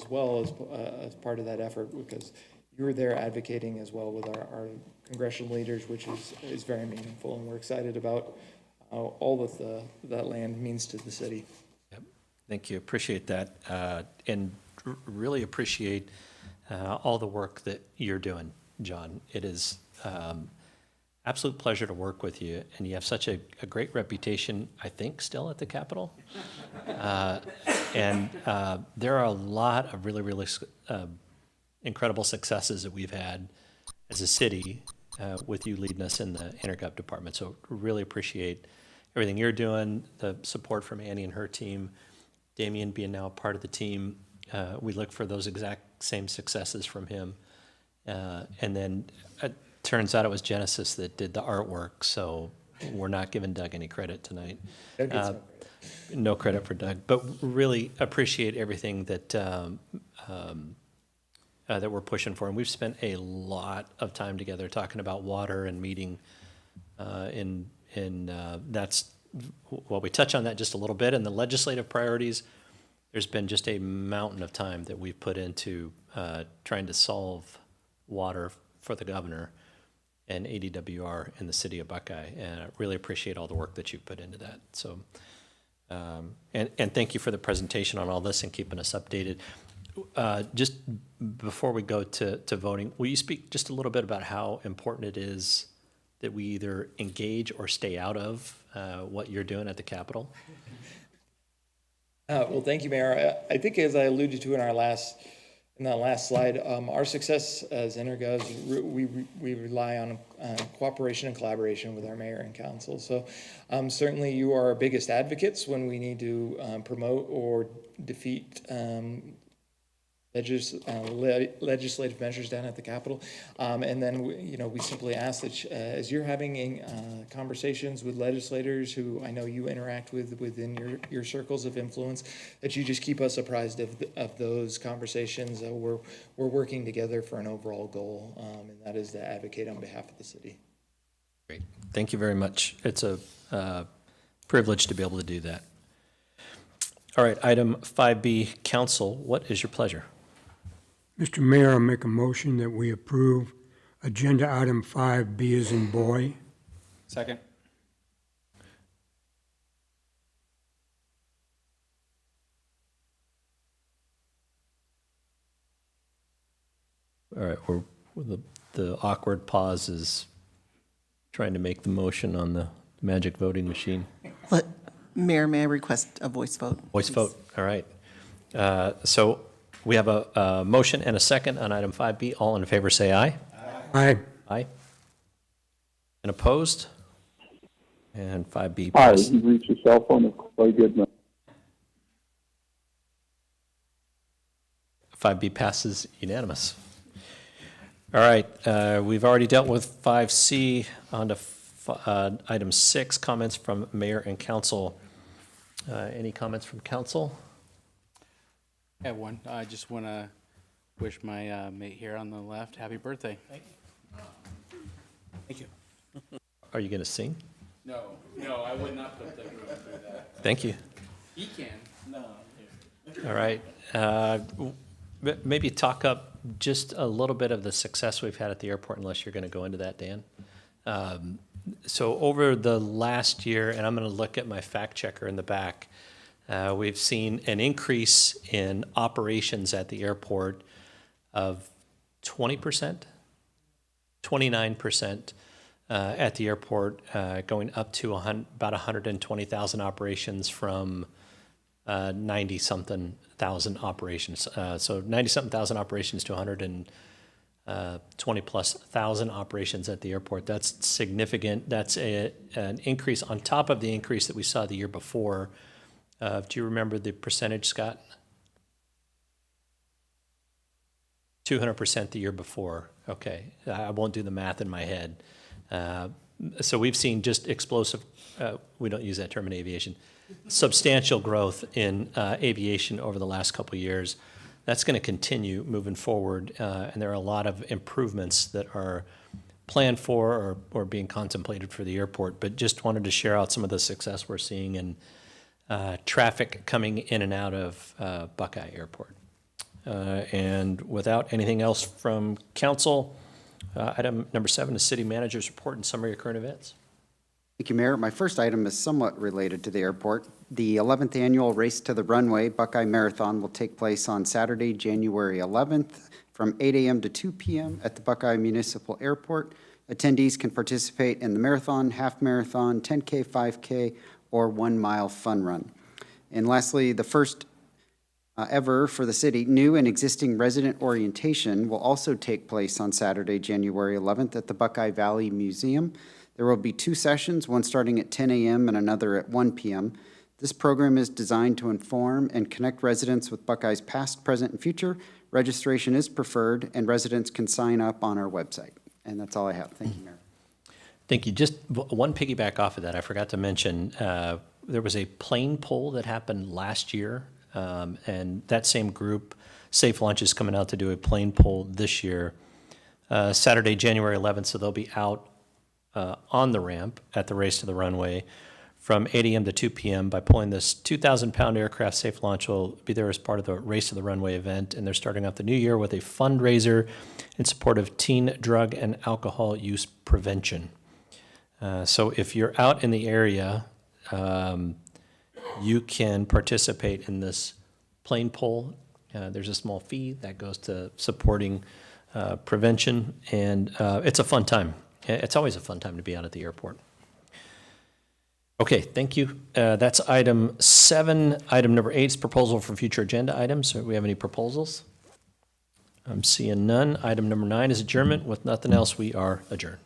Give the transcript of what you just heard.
as well as part of that effort, because you were there advocating as well with our congressional leaders, which is very meaningful, and we're excited about all that land means to the city. Yep. Thank you. Appreciate that. And really appreciate all the work that you're doing, John. It is absolute pleasure to work with you, and you have such a great reputation, I think, still at the Capitol. And there are a lot of really, really incredible successes that we've had as a city with you leading us in the intergov department. So really appreciate everything you're doing, the support from Annie and her team, Damien being now a part of the team. We look for those exact same successes from him. And then it turns out it was Genesis that did the artwork, so we're not giving Doug any credit tonight. No credit for Doug, but really appreciate everything that that we're pushing for. And we've spent a lot of time together talking about water and meeting that's, well, we touch on that just a little bit. And the legislative priorities, there's been just a mountain of time that we've put into trying to solve water for the governor and ADWR in the city of Buckeye. And I really appreciate all the work that you've put into that. So, and thank you for the presentation on all this and keeping us updated. Just before we go to voting, will you speak just a little bit about how important it is that we either engage or stay out of what you're doing at the Capitol? Well, thank you, Mayor. I think, as I alluded to in that last slide, our success as intergovs, we rely on cooperation and collaboration with our mayor and council. So certainly you are our biggest advocates when we need to promote or defeat legislative measures down at the Capitol. And then, we simply ask that as you're having conversations with legislators who I know you interact with within your circles of influence, that you just keep us apprised of those conversations. We're working together for an overall goal, and that is to advocate on behalf of the city. Great. Thank you very much. It's a privilege to be able to do that. All right, item 5B, council, what is your pleasure? Mr. Mayor, I make a motion that we approve agenda item 5B as in boy. Second. All right, the awkward pause is trying to make the motion on the magic voting machine. Mayor, may I request a voice vote? Voice vote, all right. So we have a motion and a second on item 5B. All in favor say aye. Aye. Aye. And opposed? And 5B Hi, passes. you've reached your cell phone of Clay Goodman. 5B passes unanimous. All right, we've already dealt with 5C. On to item 6, comments from mayor and council. Any comments from council? I have one. I just want to wish my mate here on the left happy birthday. Thank you. Thank you. Are you going to sing? No, I would not put the room through that. Thank you. He can. No. All right. Maybe talk up just a little bit of the success we've had at the airport, unless you're going to go into that, Dan. So over the last year, and I'm going to look at my fact checker in the back, we've seen an increase in operations at the airport of 20%, 29% at the airport, going up to about 120,000 operations from 90-something thousand operations. So 90-something thousand operations to 120+ thousand operations at the airport. That's significant. That's an increase on top of the increase that we saw the year before. Do you remember the percentage, Scott? 200% the year before. Okay, I won't do the math in my head. So we've seen just explosive, we don't use that term in aviation, substantial growth in aviation over the last couple of years. That's going to continue moving forward, and there are a lot of improvements that are planned for or being contemplated for the airport, but just wanted to share out some of the success we're seeing in traffic coming in and out of Buckeye Airport. And without anything else from council, item number 7 is city manager's report and summary of current events. Thank you, Mayor. My first item is somewhat related to the airport. The 11th annual Race to the Runway Buckeye Marathon will take place on Saturday, January 11th from 8 a.m. to 2 p.m. at the Buckeye Municipal Airport. Attendees can participate in the marathon, half marathon, 10K, 5K, or 1 mile fun run. And lastly, the first ever for the city, new and existing resident orientation will also take place on Saturday, January 11th at the Buckeye Valley Museum. There will be 2 sessions, one starting at 10 a.m. and another at 1 p.m. This program is designed to inform and connect residents with Buckeye's past, present, and future. Registration is preferred, and residents can sign up on our website. And that's all I have. Thank you, Mayor. Thank you. Just one piggyback off of that, I forgot to mention, there was a plane poll that happened last year, and that same group, Safe Launch, is coming out to do a plane poll this year, Saturday, January 11th, so they'll be out on the ramp at the Race to the Runway from 8 a.m. to 2 p.m. By pulling this 2,000-pound aircraft, Safe Launch will be there as part of the Race to the Runway event, and they're starting off the new year with a fundraiser in support of teen drug and alcohol use prevention. So if you're out in the area, you can participate in this plane poll. There's a small fee that goes to supporting prevention, and it's a fun time. It's always a fun time to be out at the airport. Okay, thank you. That's item 7. Item number 8 is proposal for future agenda items. Do we have any proposals? I'm seeing none. Item number 9 is adjournment. With nothing else, we are adjourned.